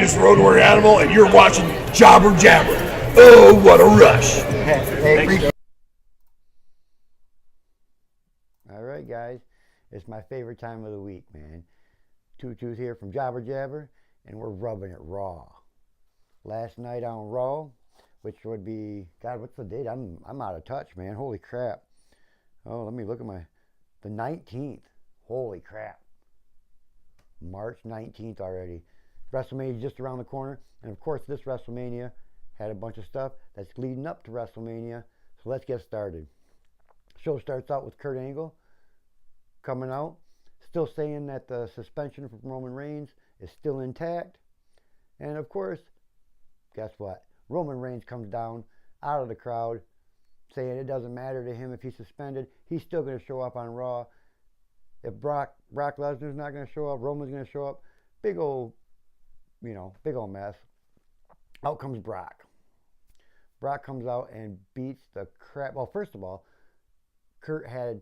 Greatest Road Warrior Animal, and you're watching Jobber Jabber. Oh, what a rush. All right, guys. It's my favorite time of the week, man. Tutu's here from Jobber Jabber, and we're rubbing it raw. Last night on Raw, which would be, God, what's the date? I'm out of touch, man. Holy crap. Oh, let me look at the 19th. Holy crap. March 19th already. WrestleMania is just around the corner. And of course, this WrestleMania had a bunch of stuff that's leading up to WrestleMania. So let's get started. Show starts out with Kurt Angle coming out, still saying that the suspension from Roman Reigns is still intact. And of course, guess what? Roman Reigns comes down out of the crowd saying it doesn't matter to him if he's suspended. He's still going to show up on Raw. If Brock Lesnar's not going to show up, Roman's going to show up. Big old mess. Out comes Brock. Brock comes out and beats the crap. Well, first of all, Kurt had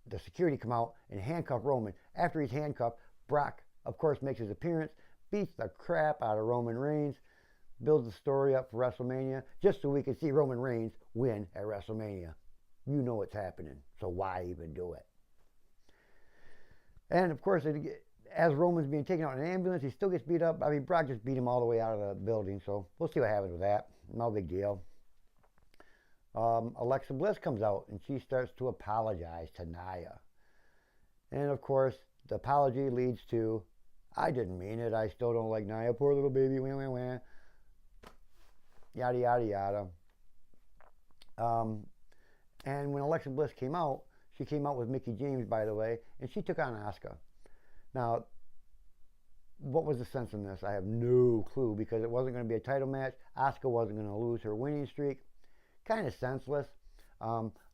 the security come out and handcuff Roman. After he's handcuffed, Brock, of course, makes his appearance, beats the crap out of Roman Reigns, builds the story up for WrestleMania, just so we can see Roman Reigns win at WrestleMania. You know what's happening, so why even do it? And of course, as Roman's being taken out in an ambulance, he still gets beat up. I mean, Brock just beat him all the way out of the building, so we'll see what happens with that. No big deal. Alexa Bliss comes out, and she starts to apologize to Nia. And of course, the apology leads to, I didn't mean it. I still don't like Nia. Poor little baby. Wah, wah, wah. Yada, yada, yada. And when Alexa Bliss came out, she came out with Mickie James, by the way, and she took on Asuka. Now, what was the sense in this? I have no clue, because it wasn't going to be a title match. Asuka wasn't going to lose her winning streak. Kind of senseless.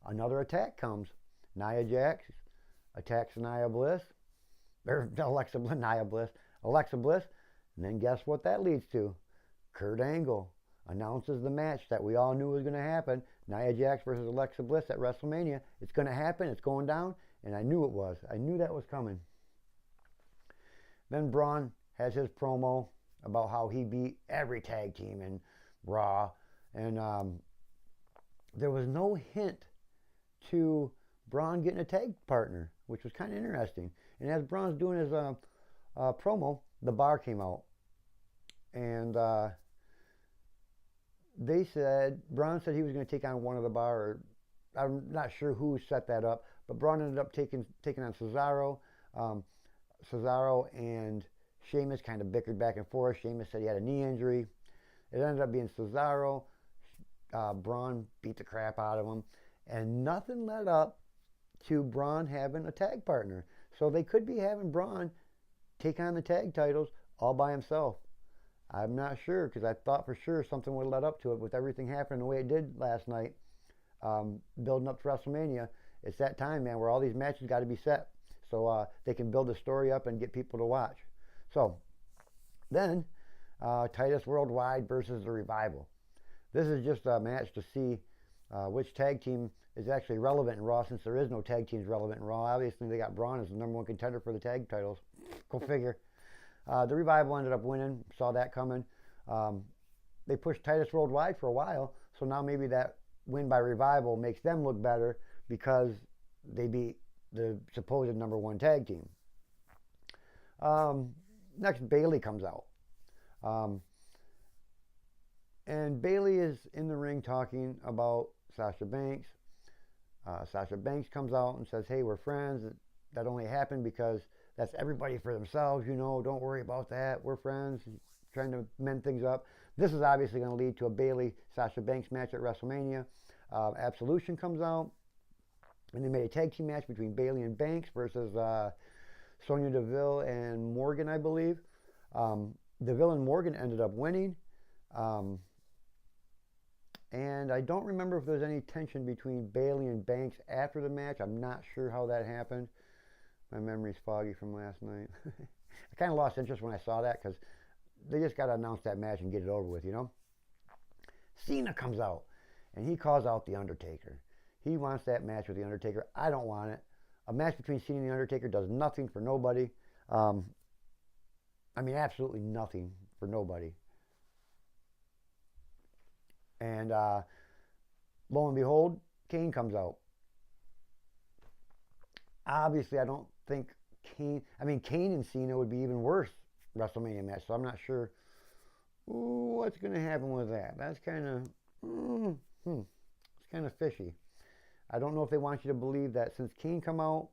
Another attack comes. Nia Jax attacks Nia Bliss. Or Alexa Bliss. And then guess what that leads to? Kurt Angle announces the match that we all knew was going to happen. Nia Jax versus Alexa Bliss at WrestleMania. It's going to happen. It's going down. And I knew it was. I knew that was coming. Then Braun has his promo about how he beat every tag team in Raw. And there was no hint to Braun getting a tag partner, which was kind of interesting. And as Braun's doing his promo, the Bar came out. And Braun said he was going to take on one of the Bar. Or, I'm not sure who set that up, but Braun ended up taking on Cesaro. Cesaro and Sheamus kind of bickered back and forth. Sheamus said he had a knee injury. It ended up being Cesaro. Braun beat the crap out of him. And nothing led up to Braun having a tag partner. So they could be having Braun take on the tag titles all by himself. I'm not sure, because I thought for sure something would have led up to it with everything happening the way it did last night, building up to WrestleMania. It's that time, man, where all these matches got to be set so they can build the story up and get people to watch. So then Titus Worldwide versus the Revival. This is just a match to see which tag team is actually relevant in Raw, since there is no tag teams relevant in Raw. Obviously, they got Braun as the number one contender for the tag titles. Go figure. The Revival ended up winning. Saw that coming. They pushed Titus Worldwide for a while, so now maybe that win by Revival makes them look better because they beat the supposed number one tag team. Next, Bayley comes out. And Bayley is in the ring talking about Sasha Banks. Sasha Banks comes out and says, hey, we're friends. That only happened because that's everybody for themselves, don't worry about that. We're friends, trying to mend things up. This is obviously going to lead to a Bayley-Sasha Banks match at WrestleMania. Absolution comes out, and they made a tag team match between Bayley and Banks versus Sonya Deville and Morgan, I believe. Deville and Morgan ended up winning. And I don't remember if there was any tension between Bayley and Banks after the match. I'm not sure how that happened. My memory's foggy from last night. I kind of lost interest when I saw that because they just got to announce that match and get it over with, Cena comes out, and he calls out The Undertaker. He wants that match with The Undertaker. I don't want it. A match between Cena and The Undertaker does nothing for nobody. Absolutely nothing for nobody. And lo and behold, Kane comes out. Obviously, I don't think Kane and Cena would be even worse WrestleMania match, so I'm not sure what's going to happen with that. That's kind of, it's kind of fishy. I don't know if they want you to believe that since Kane come out,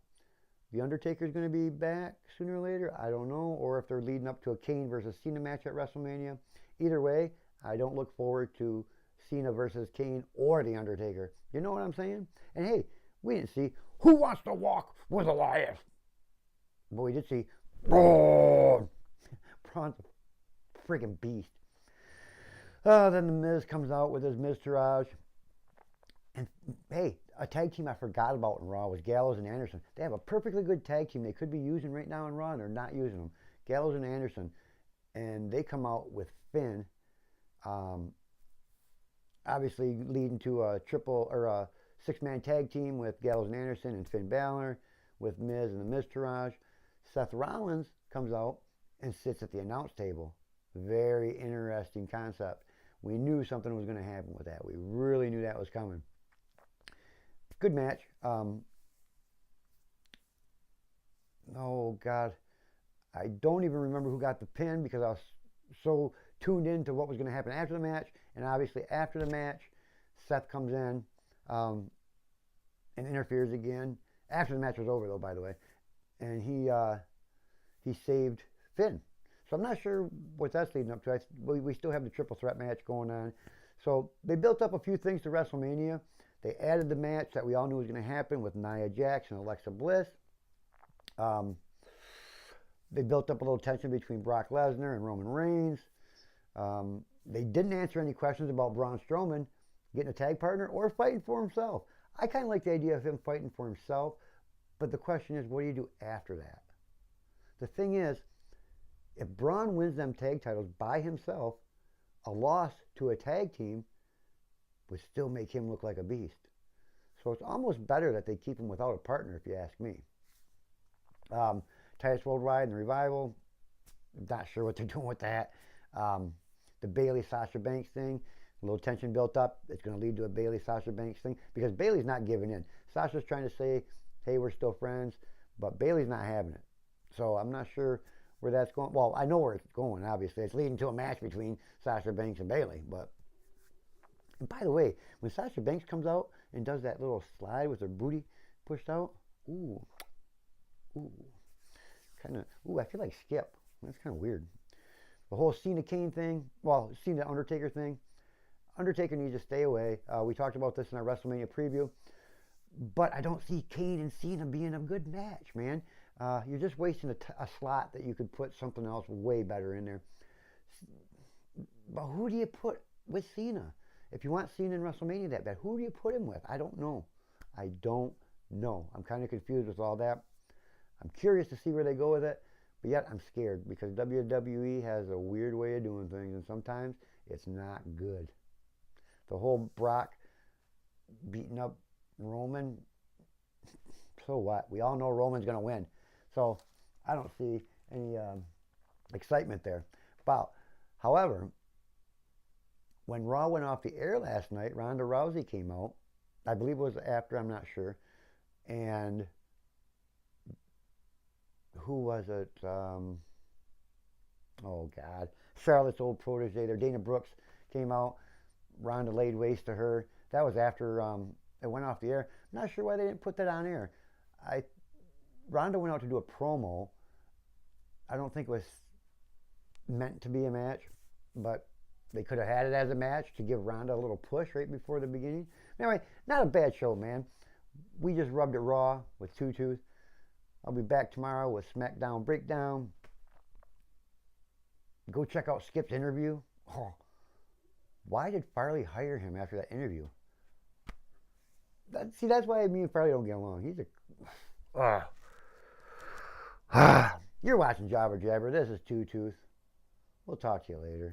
the Undertaker's going to be back sooner or later. I don't know. Or if they're leading up to a Kane versus Cena match at WrestleMania. Either way, I don't look forward to Cena versus Kane or the Undertaker. You know what I'm saying? And hey, we didn't see Who Wants to Walk with Elias. But we did see Braun. Braun's a freaking beast. Then The Miz comes out with his Miztourage. And hey, a tag team I forgot about in Raw was Gallows and Anderson. They have a perfectly good tag team they could be using right now in Raw, and they're not using them. Gallows and Anderson. And they come out with Finn. Obviously leading to a six-man tag team with Gallows and Anderson and Finn Balor with Miz and the Miztourage. Seth Rollins comes out and sits at the announce table. Very interesting concept. We knew something was going to happen with that. We really knew that was coming. Good match. Oh, God. I don't even remember who got the pin because I was so tuned in to what was going to happen after the match. And obviously after the match, Seth comes in and interferes again. After the match was over, though, by the way. And he saved Finn. So I'm not sure what that's leading up to. We still have the triple threat match going on. So they built up a few things to WrestleMania. They added the match that we all knew was going to happen with Nia Jax and Alexa Bliss. They built up a little tension between Brock Lesnar and Roman Reigns. They didn't answer any questions about Braun Strowman getting a tag partner or fighting for himself. I kind of like the idea of him fighting for himself, but the question is, what do you do after that? The thing is, if Braun wins them tag titles by himself, a loss to a tag team would still make him look like a beast. So it's almost better that they keep him without a partner, if you ask me. Titus Worldwide and the Revival, not sure what they're doing with that. The Bayley-Sasha Banks thing, a little tension built up. It's going to lead to a Bayley-Sasha Banks thing because Bayley's not giving in. Sasha's trying to say, hey, we're still friends, but Bayley's not having it. So I'm not sure where that's going. Well, I know where it's going, obviously. It's leading to a match between Sasha Banks and Bayley. And by the way, when Sasha Banks comes out and does that little slide with her booty pushed out, ooh, I feel like Skip. That's kind of weird. The whole Cena Kane thing, Cena Undertaker thing, Undertaker needs to stay away. We talked about this in our WrestleMania preview, but I don't see Kane and Cena being a good match, man. You're just wasting a slot that you could put something else way better in there. But who do you put with Cena? If you want Cena in WrestleMania that bad, who do you put him with? I don't know. I'm kind of confused with all that. I'm curious to see where they go with it, but yet I'm scared because WWE has a weird way of doing things, and sometimes it's not good. The whole Brock beating up Roman, so what? We all know Roman's going to win. So I don't see any excitement there. However, when Raw went off the air last night, Ronda Rousey came out. I believe it was after, I'm not sure. And who was it? Oh, God. Charlotte's old protege there, Dana Brooks, came out. Ronda laid waste to her. That was after it went off the air. I'm not sure why they didn't put that on air. Ronda went out to do a promo. I don't think it was meant to be a match, but they could have had it as a match to give Ronda a little push right before the beginning. Anyway, not a bad show, man. We just rubbed it raw with Two Tooth. I'll be back tomorrow with SmackDown Breakdown. Go check out Skip's interview. Oh, why did Farley hire him after that interview? That's why me and Farley don't get along. He's a... You're watching Jobber Jabber. This is Two Tooth. We'll talk to you later.